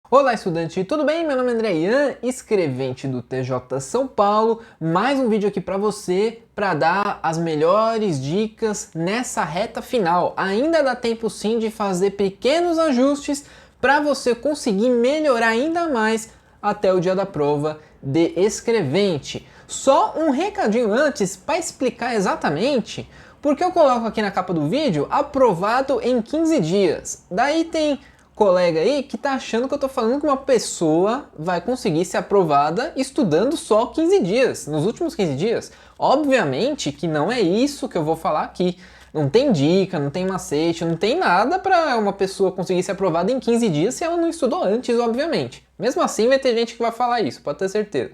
Olá, estudante, tudo bem? Meu nome é André Ian, escrevente do TJ São Paulo. Mais um vídeo aqui para você para dar as melhores dicas nessa reta final. Ainda dá tempo sim de fazer pequenos ajustes para você conseguir melhorar ainda mais até o dia da prova de escrevente. Só um recadinho antes para explicar exatamente porque eu coloco aqui na capa do vídeo aprovado em 15 dias. Daí tem colega aí que tá achando que eu tô falando que uma pessoa vai conseguir ser aprovada estudando só 15 dias, nos últimos 15 dias. Obviamente que não é isso que eu vou falar aqui. Não tem dica, não tem macete, não tem nada para uma pessoa conseguir ser aprovada em 15 dias se ela não estudou antes, obviamente. Mesmo assim vai ter gente que vai falar isso, pode ter certeza.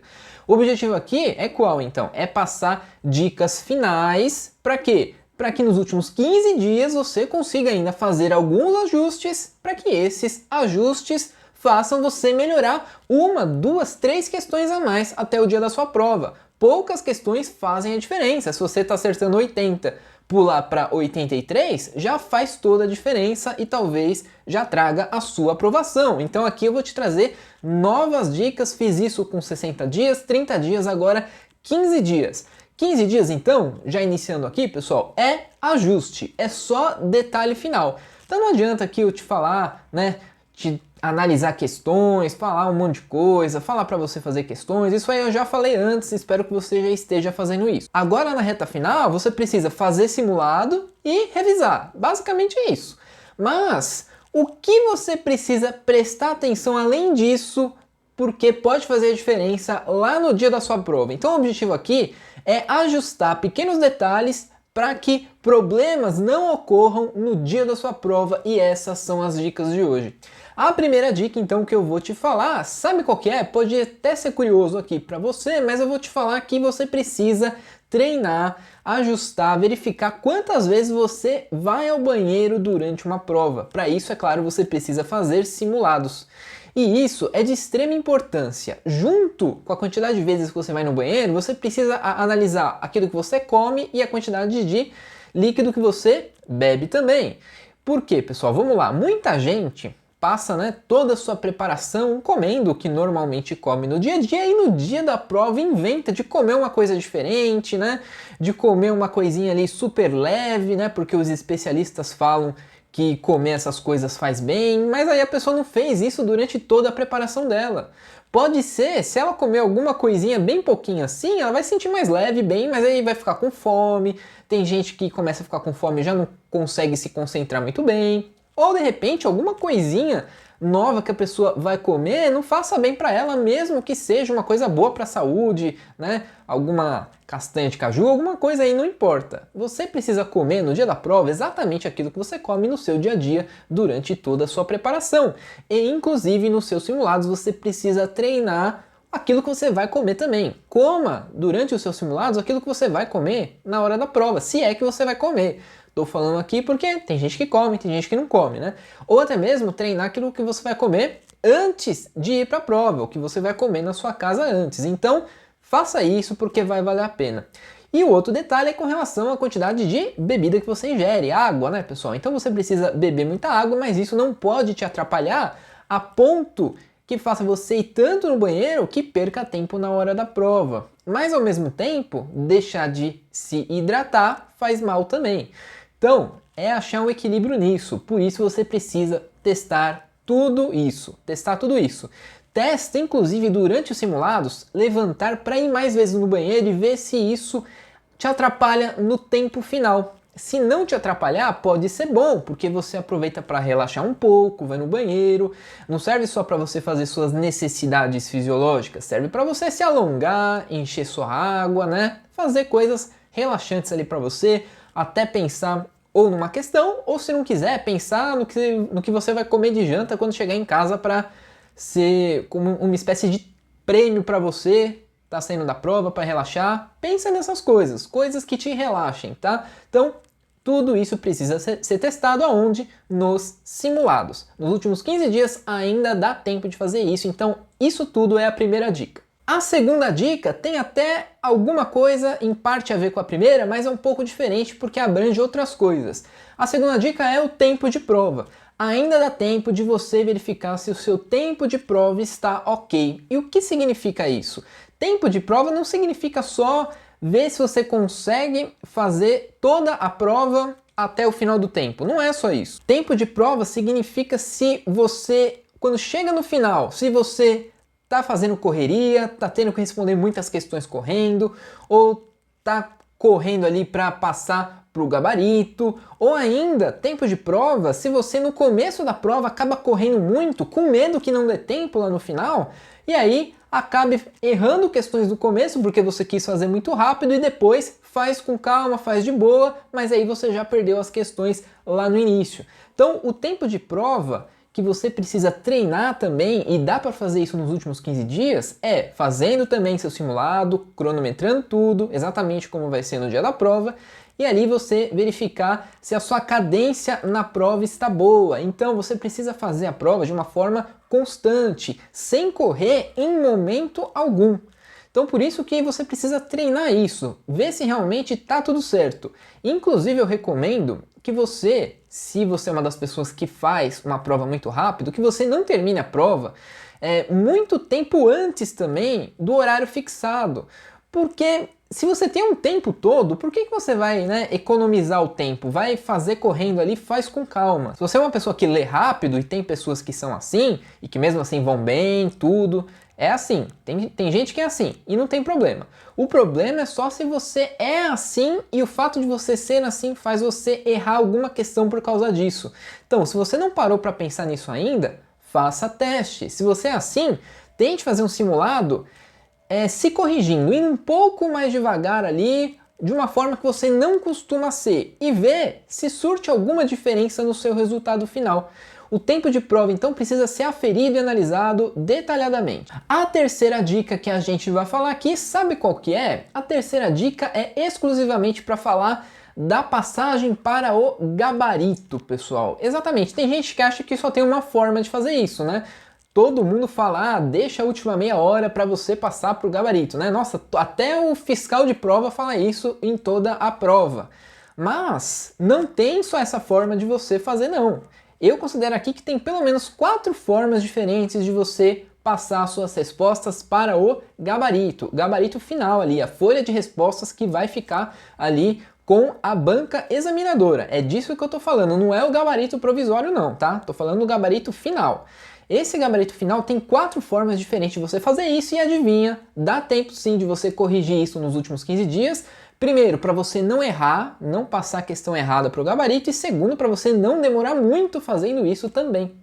O objetivo aqui é qual então? É passar dicas finais para quê? Para que nos últimos 15 dias você consiga ainda fazer alguns ajustes para que esses ajustes façam você melhorar uma, duas, três questões a mais até o dia da sua prova. Poucas questões fazem a diferença. Se você está acertando 80, pular para 83 já faz toda a diferença e talvez já traga a sua aprovação. Então aqui eu vou te trazer novas dicas. Fiz isso com 60 dias, 30 dias, agora 15 dias. 15 dias então, já iniciando aqui, pessoal, é ajuste, é só detalhe final. Então não adianta aqui eu te falar, né, te analisar questões, falar um monte de coisa, falar para você fazer questões, isso aí eu já falei antes, espero que você já esteja fazendo isso. Agora na reta final, você precisa fazer simulado e revisar, basicamente é isso. Mas o que você precisa prestar atenção além disso, porque pode fazer a diferença lá no dia da sua prova. Então o objetivo aqui é ajustar pequenos detalhes para que problemas não ocorram no dia da sua prova, e essas são as dicas de hoje. A primeira dica então que eu vou te falar, sabe qual que é? Pode até ser curioso aqui para você, mas eu vou te falar que você precisa treinar, ajustar, verificar quantas vezes você vai ao banheiro durante uma prova. Para isso, é claro, você precisa fazer simulados. E isso é de extrema importância. Junto com a quantidade de vezes que você vai no banheiro, você precisa analisar aquilo que você come e a quantidade de líquido que você bebe também. Por quê, pessoal? Vamos lá. Muita gente passa, né, toda a sua preparação comendo o que normalmente come no dia a dia e no dia da prova inventa de comer uma coisa diferente, né? De comer uma coisinha ali super leve, né? Porque os especialistas falam que comer essas coisas faz bem, mas aí a pessoa não fez isso durante toda a preparação dela. Pode ser, se ela comer alguma coisinha bem pouquinho assim, ela vai sentir mais leve, bem, mas aí vai ficar com fome. Tem gente que começa a ficar com fome e já não consegue se concentrar muito bem. Ou de repente alguma coisinha nova que a pessoa vai comer não faça bem para ela, mesmo que seja uma coisa boa para a saúde, né? Alguma castanha de caju, alguma coisa aí, não importa. Você precisa comer no dia da prova exatamente aquilo que você come no seu dia a dia durante toda a sua preparação. E inclusive nos seus simulados você precisa treinar aquilo que você vai comer também. Coma durante os seus simulados aquilo que você vai comer na hora da prova, se é que você vai comer. Estou falando aqui porque tem gente que come, tem gente que não come, né? Ou até mesmo treinar aquilo que você vai comer antes de ir para a prova, o que você vai comer na sua casa antes. Então, faça isso porque vai valer a pena. E o outro detalhe é com relação à quantidade de bebida que você ingere, água, né, pessoal? Então você precisa beber muita água, mas isso não pode te atrapalhar a ponto que faça você ir tanto no banheiro que perca tempo na hora da prova. Mas ao mesmo tempo, deixar de se hidratar faz mal também. Então, é achar um equilíbrio nisso. Por isso você precisa testar tudo isso. Testa, inclusive, durante os simulados, levantar para ir mais vezes no banheiro e ver se isso te atrapalha no tempo final. Se não te atrapalhar, pode ser bom, porque você aproveita para relaxar um pouco, vai no banheiro. Não serve só para você fazer suas necessidades fisiológicas, serve para você se alongar, encher sua água, né? Fazer coisas relaxantes ali para você, até pensar ou numa questão, ou se não quiser, pensar no que você vai comer de janta quando chegar em casa para ser como uma espécie de prêmio para você, tá saindo da prova, para relaxar. Pensa nessas coisas que te relaxem, tá? Então, tudo isso precisa ser testado aonde? Nos simulados. Nos últimos 15 dias ainda dá tempo de fazer isso, então isso tudo é a primeira dica. A segunda dica tem até alguma coisa em parte a ver com a primeira, mas é um pouco diferente porque abrange outras coisas. A segunda dica é o tempo de prova. ainda dá tempo de você verificar se o seu tempo de prova está ok. E o que significa isso? Tempo de prova não significa só ver se você consegue fazer toda a prova até o final do tempo. Não é só isso. Tempo de prova significa se você, quando chega no final, se você tá fazendo correria, tá tendo que responder muitas questões correndo, ou tá correndo ali para passar para o gabarito, ou ainda tempo de prova, se você no começo da prova acaba correndo muito, com medo que não dê tempo lá no final, e aí acabe errando questões do começo porque você quis fazer muito rápido e depois faz com calma, faz de boa, mas aí você já perdeu as questões lá no início. Então o tempo de prova que você precisa treinar também, e dá para fazer isso nos últimos 15 dias, é fazendo também seu simulado, cronometrando tudo, exatamente como vai ser no dia da prova, e ali você verificar se a sua cadência na prova está boa. Então você precisa fazer a prova de uma forma constante, sem correr em momento algum. Então por isso que você precisa treinar isso, ver se realmente está tudo certo. Inclusive eu recomendo que você, se você é uma das pessoas que faz uma prova muito rápido, que você não termine a prova muito tempo antes também do horário fixado. Porque se você tem um tempo todo, por que você vai, economizar o tempo? Vai fazer correndo ali, faz com calma. Se você é uma pessoa que lê rápido, e tem pessoas que são assim, e que mesmo assim vão bem, tudo, é assim. Tem gente que é assim, e não tem problema. O problema é só se você é assim, e o fato de você ser assim faz você errar alguma questão por causa disso. Então, se você não parou para pensar nisso ainda, faça teste. Se você é assim, tente fazer um simulado se corrigindo, indo um pouco mais devagar ali, de uma forma que você não costuma ser, e ver se surte alguma diferença no seu resultado final. O tempo de prova, então, precisa ser aferido e analisado detalhadamente. A terceira dica que a gente vai falar aqui, sabe qual que é? A terceira dica é exclusivamente para falar da passagem para o gabarito, pessoal. Exatamente, tem gente que acha que só tem uma forma de fazer isso, né? Todo mundo fala, deixa a última meia hora para você passar para o gabarito, né? Nossa, até o fiscal de prova fala isso em toda a prova. Mas não tem só essa forma de você fazer, não. Eu considero aqui que tem pelo menos 4 formas diferentes de você passar suas respostas para o gabarito. Gabarito final ali, a folha de respostas que vai ficar ali com a banca examinadora. É disso que eu tô falando, não é o gabarito provisório não, tá? Tô falando do gabarito final. Esse gabarito final tem 4 formas diferentes de você fazer isso, e adivinha, dá tempo sim de você corrigir isso nos últimos 15 dias. Primeiro, para você não errar, não passar a questão errada para o gabarito, e segundo, para você não demorar muito fazendo isso também.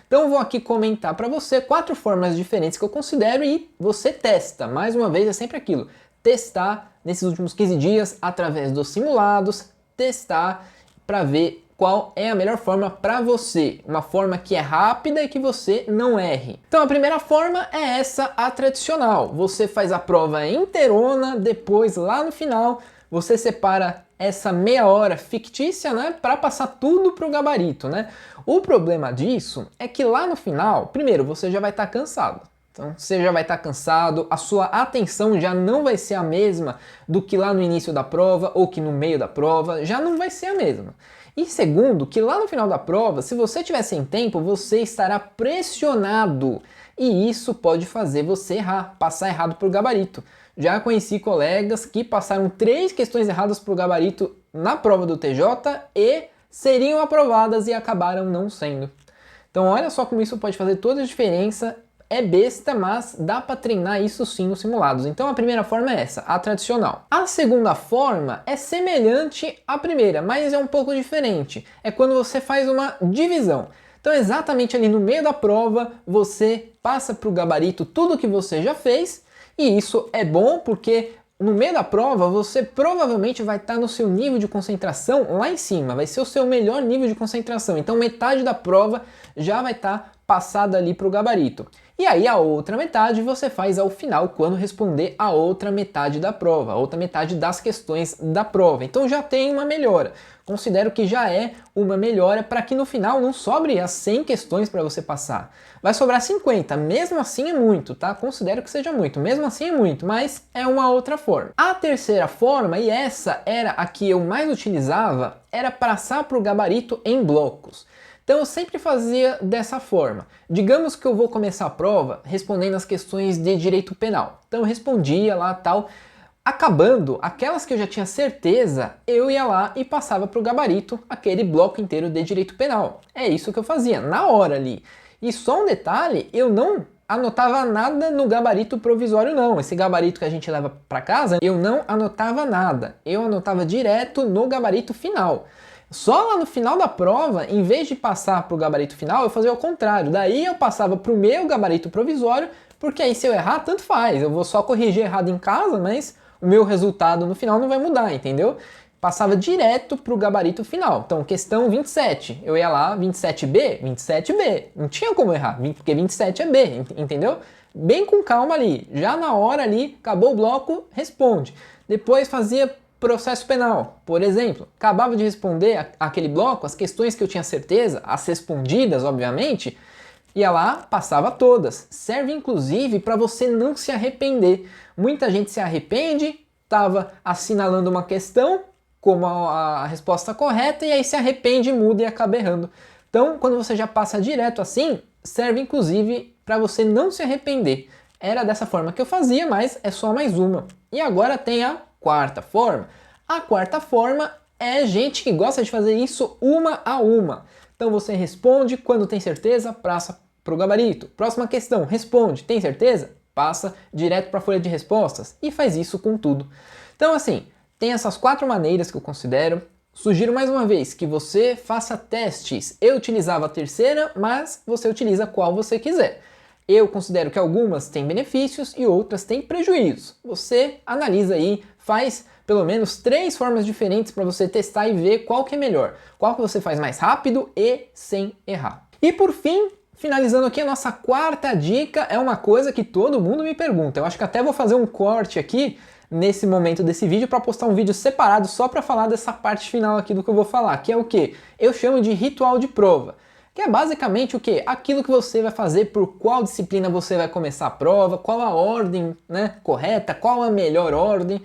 Então eu vou aqui comentar para você 4 formas diferentes que eu considero, e você testa. Mais uma vez, é sempre aquilo, testar nesses últimos 15 dias através dos simulados, testar para ver qual é a melhor forma para você, uma forma que é rápida e que você não erre. Então a primeira forma é essa, a tradicional. Você faz a prova inteirona, depois lá no final você separa essa meia hora fictícia, né, para passar tudo para o gabarito, né? O problema disso é que lá no final, primeiro, você já vai estar cansado. Então você já vai estar cansado, a sua atenção já não vai ser a mesma do que lá no início da prova ou que no meio da prova, já não vai ser a mesma. E segundo, que lá no final da prova, se você tiver sem tempo, você estará pressionado, e isso pode fazer você errar, passar errado para o gabarito. Já conheci colegas que passaram 3 questões erradas para o gabarito na prova do TJ e seriam aprovadas e acabaram não sendo. Então olha só como isso pode fazer toda a diferença. É besta, mas dá para treinar isso sim nos simulados. Então a primeira forma é essa, a tradicional. A segunda forma é semelhante à primeira, mas é um pouco diferente. É quando você faz uma divisão. Então exatamente ali no meio da prova, você passa para o gabarito tudo que você já fez, e isso é bom porque no meio da prova você provavelmente vai estar no seu nível de concentração lá em cima, vai ser o seu melhor nível de concentração. Então metade da prova já vai estar passada ali para o gabarito. E aí a outra metade você faz ao final, quando responder a outra metade da prova, a outra metade das questões da prova. Então já tem uma melhora. Considero que já é uma melhora para que no final não sobre as 100 questões para você passar. Vai sobrar 50, mesmo assim é muito, tá? Considero que seja muito, mesmo assim é muito, mas é uma outra forma. A terceira forma, e essa era a que eu mais utilizava, era passar para o gabarito em blocos. Então eu sempre fazia dessa forma. Digamos que eu vou começar a prova respondendo as questões de direito penal. Então eu respondia lá tal. Acabando, aquelas que eu já tinha certeza, eu ia lá e passava para o gabarito aquele bloco inteiro de direito penal. É isso que eu fazia, na hora ali. E só um detalhe, eu não anotava nada no gabarito provisório não. Esse gabarito que a gente leva para casa, eu não anotava nada. Eu anotava direto no gabarito final. Só lá no final da prova, em vez de passar para o gabarito final, eu fazia o contrário. Daí eu passava para o meu gabarito provisório, porque aí se eu errar, tanto faz. Eu vou só corrigir errado em casa, mas o meu resultado no final não vai mudar, entendeu? Passava direto para o gabarito final. Então, questão 27. Eu ia lá, 27B, 27B. Não tinha como errar, porque 27 é B, entendeu? Bem com calma ali. Já na hora ali, acabou o bloco, responde. Depois fazia processo penal, por exemplo. Acabava de responder aquele bloco, as questões que eu tinha certeza, as respondidas, obviamente, ia lá, passava todas. Serve inclusive para você não se arrepender. Muita gente se arrepende, estava assinalando uma questão como a resposta correta e aí se arrepende, muda e acaba errando. Então, quando você já passa direto assim, serve inclusive para você não se arrepender. Era dessa forma que eu fazia, mas é só mais uma. E agora tem a quarta forma. A quarta forma é gente que gosta de fazer isso uma a uma. Então você responde, quando tem certeza, passa para o gabarito. Próxima questão, responde, tem certeza? Passa direto para a folha de respostas e faz isso com tudo. Então assim, tem essas 4 maneiras que eu considero. Sugiro mais uma vez que você faça testes. Eu utilizava a terceira, mas você utiliza qual você quiser. Eu considero que algumas têm benefícios e outras têm prejuízos. Você analisa aí, faz pelo menos 3 formas diferentes para você testar e ver qual que é melhor. Qual que você faz mais rápido e sem errar. E por fim, finalizando aqui, a nossa quarta dica é uma coisa que todo mundo me pergunta. Eu acho que até vou fazer um corte aqui nesse momento desse vídeo para postar um vídeo separado só para falar dessa parte final aqui do que eu vou falar, que é o que? Eu chamo de ritual de prova. Que é basicamente o que? Aquilo que você vai fazer, por qual disciplina você vai começar a prova, qual a ordem, né, correta, qual a melhor ordem.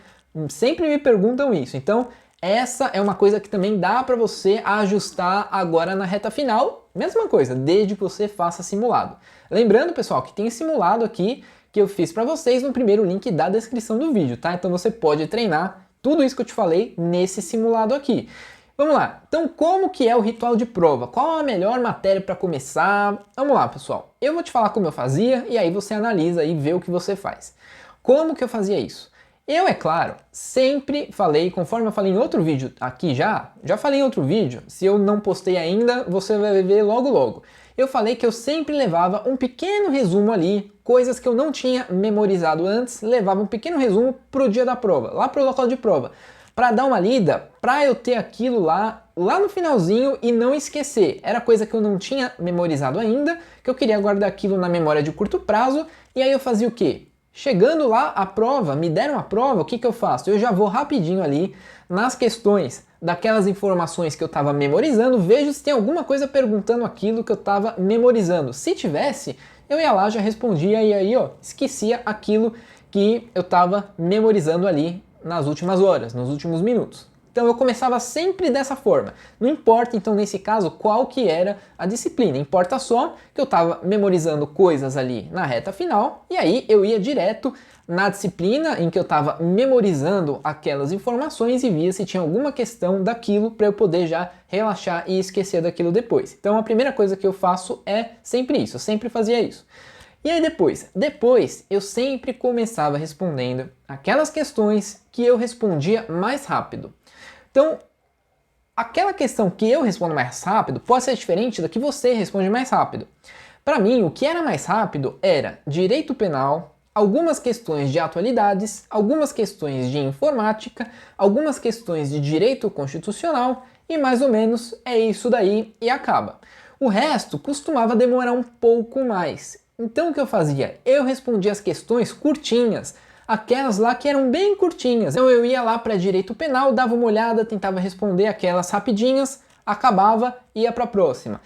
Sempre me perguntam isso. Então, essa é uma coisa que também dá para você ajustar agora na reta final. Mesma coisa, desde que você faça simulado. Lembrando, pessoal, que tem simulado aqui que eu fiz para vocês no primeiro link da descrição do vídeo, tá? Então você pode treinar tudo isso que eu te falei nesse simulado aqui. Vamos lá, então como que é o ritual de prova? Qual a melhor matéria para começar? Vamos lá, pessoal. Eu vou te falar como eu fazia e aí você analisa e vê o que você faz. Como que eu fazia isso? Eu, é claro, sempre falei, conforme eu falei em outro vídeo aqui já falei em outro vídeo, se eu não postei ainda, você vai ver logo logo. Eu falei que eu sempre levava um pequeno resumo ali, coisas que eu não tinha memorizado antes, levava um pequeno resumo pro dia da prova, lá pro local de prova, para dar uma lida, para eu ter aquilo lá no finalzinho e não esquecer. Era coisa que eu não tinha memorizado ainda, que eu queria guardar aquilo na memória de curto prazo, e aí eu fazia o quê? Chegando lá a prova, me deram a prova, o que que eu faço? Eu já vou rapidinho ali nas questões daquelas informações que eu estava memorizando, vejo se tem alguma coisa perguntando aquilo que eu estava memorizando. Se tivesse, eu ia lá, já respondia e aí, ó, esquecia aquilo que eu estava memorizando ali nas últimas horas, nos últimos minutos. Então eu começava sempre dessa forma. Não importa então nesse caso qual que era a disciplina, importa só que eu estava memorizando coisas ali na reta final e aí eu ia direto na disciplina em que eu estava memorizando aquelas informações e via se tinha alguma questão daquilo para eu poder já relaxar e esquecer daquilo depois. Então a primeira coisa que eu faço é sempre isso, eu sempre fazia isso. E aí depois eu sempre começava respondendo aquelas questões que eu respondia mais rápido. Então, aquela questão que eu respondo mais rápido pode ser diferente da que você responde mais rápido. Para mim, o que era mais rápido era direito penal, algumas questões de atualidades, algumas questões de informática, algumas questões de direito constitucional e mais ou menos é isso daí e acaba. O resto costumava demorar um pouco mais. Então o que eu fazia? Eu respondia as questões curtinhas, aquelas lá que eram bem curtinhas. Então eu ia lá para direito penal, dava uma olhada, tentava responder aquelas rapidinhas, acabava, ia para a próxima.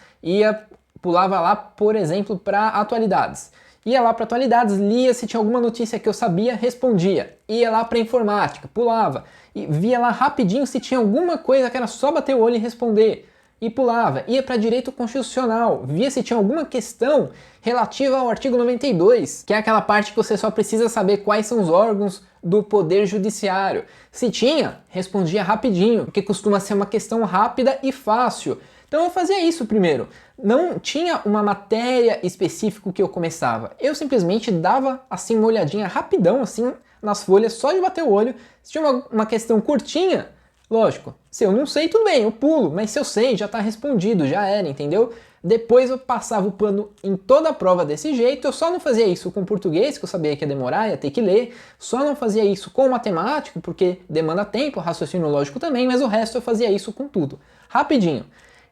Pulava lá, por exemplo, para atualidades. Ia lá para atualidades, lia se tinha alguma notícia que eu sabia, respondia. Ia lá para informática, pulava. E via lá rapidinho se tinha alguma coisa que era só bater o olho e responder. e pulava, ia para direito constitucional, via se tinha alguma questão relativa ao artigo 92, que é aquela parte que você só precisa saber quais são os órgãos do Poder Judiciário. Se tinha, respondia rapidinho, porque costuma ser uma questão rápida e fácil. Então eu fazia isso primeiro. Não tinha uma matéria específica que eu começava. Eu simplesmente dava assim uma olhadinha rapidão assim nas folhas, só de bater o olho. Se tinha uma questão curtinha, lógico, se eu não sei, tudo bem, eu pulo, mas se eu sei, já está respondido, já era, entendeu? Depois eu passava o pano em toda a prova desse jeito. Eu só não fazia isso com português, que eu sabia que ia demorar, ia ter que ler. Só não fazia isso com matemática, porque demanda tempo, raciocínio lógico também, mas o resto eu fazia isso com tudo, rapidinho.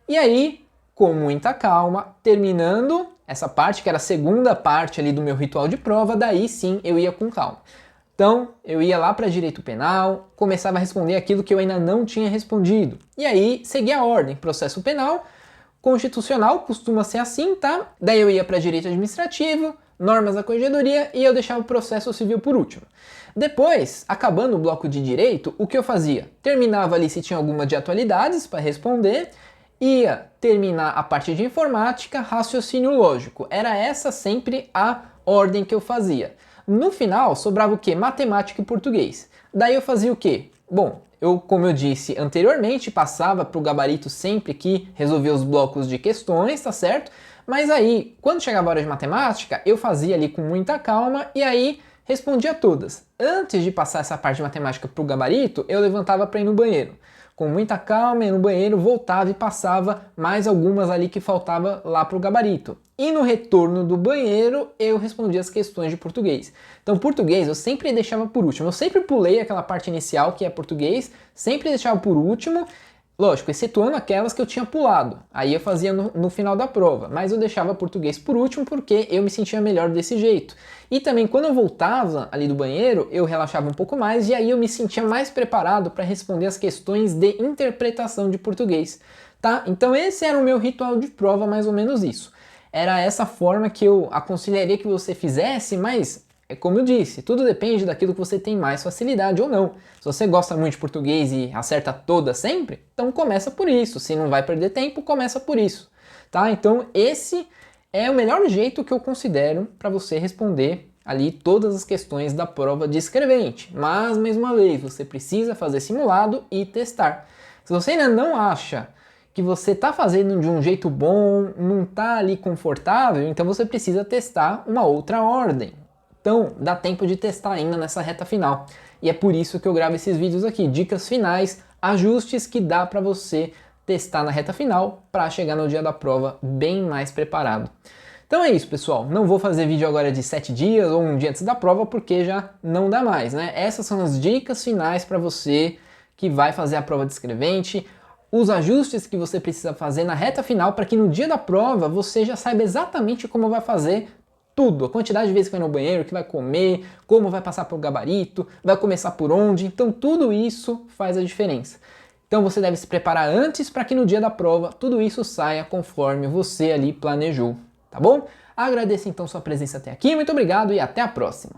E aí, com muita calma, terminando essa parte, que era a segunda parte ali do meu ritual de prova, daí sim eu ia com calma. Então, eu ia lá para direito penal, começava a responder aquilo que eu ainda não tinha respondido. E aí, seguia a ordem, processo penal, constitucional, costuma ser assim, tá? Daí eu ia para direito administrativo, normas da corregedoria e eu deixava o processo civil por último. Depois, acabando o bloco de direito, o que eu fazia? Terminava ali se tinha alguma de atualidades para responder, ia terminar a parte de informática, raciocínio lógico. Era essa sempre a ordem que eu fazia. No final, sobrava o quê? Matemática e português. Daí eu fazia o quê? Bom, como eu disse anteriormente, passava para o gabarito sempre que resolvia os blocos de questões, tá certo? Mas aí, quando chegava a hora de matemática, eu fazia ali com muita calma e aí respondia todas. Antes de passar essa parte de matemática para o gabarito, eu levantava para ir no banheiro. Com muita calma, ia no banheiro, voltava e passava mais algumas ali que faltava lá para o gabarito. E no retorno do banheiro, eu respondia as questões de português. Então, português eu sempre deixava por último. Eu sempre pulei aquela parte inicial, que é português, sempre deixava por último, lógico, excetuando aquelas que eu tinha pulado. Aí eu fazia no final da prova, mas eu deixava português por último porque eu me sentia melhor desse jeito. E também quando eu voltava ali do banheiro, eu relaxava um pouco mais e aí eu me sentia mais preparado para responder as questões de interpretação de português, tá? Então esse era o meu ritual de prova, mais ou menos isso. Era essa forma que eu aconselharia que você fizesse, mas é como eu disse, tudo depende daquilo que você tem mais facilidade ou não. Se você gosta muito de português e acerta todas sempre, então começa por isso. Se não vai perder tempo, começa por isso, tá? Então esse é o melhor jeito que eu considero para você responder ali todas as questões da prova de escrevente. Mas, mais uma vez, você precisa fazer simulado e testar. Se você ainda não acha que você está fazendo de um jeito bom, não está ali confortável, então você precisa testar uma outra ordem. Então, dá tempo de testar ainda nessa reta final. E é por isso que eu gravo esses vídeos aqui, dicas finais, ajustes que dá para você testar na reta final para chegar no dia da prova bem mais preparado. Então é isso, pessoal. Não vou fazer vídeo agora de 7 dias ou um dia antes da prova porque já não dá mais, né? Essas são as dicas finais para você que vai fazer a prova de escrevente, os ajustes que você precisa fazer na reta final para que no dia da prova você já saiba exatamente como vai fazer tudo, a quantidade de vezes que vai no banheiro, que vai comer, como vai passar pelo gabarito, vai começar por onde, então tudo isso faz a diferença. Então você deve se preparar antes para que no dia da prova tudo isso saia conforme você ali planejou, tá bom? Agradeço então sua presença até aqui, muito obrigado e até a próxima!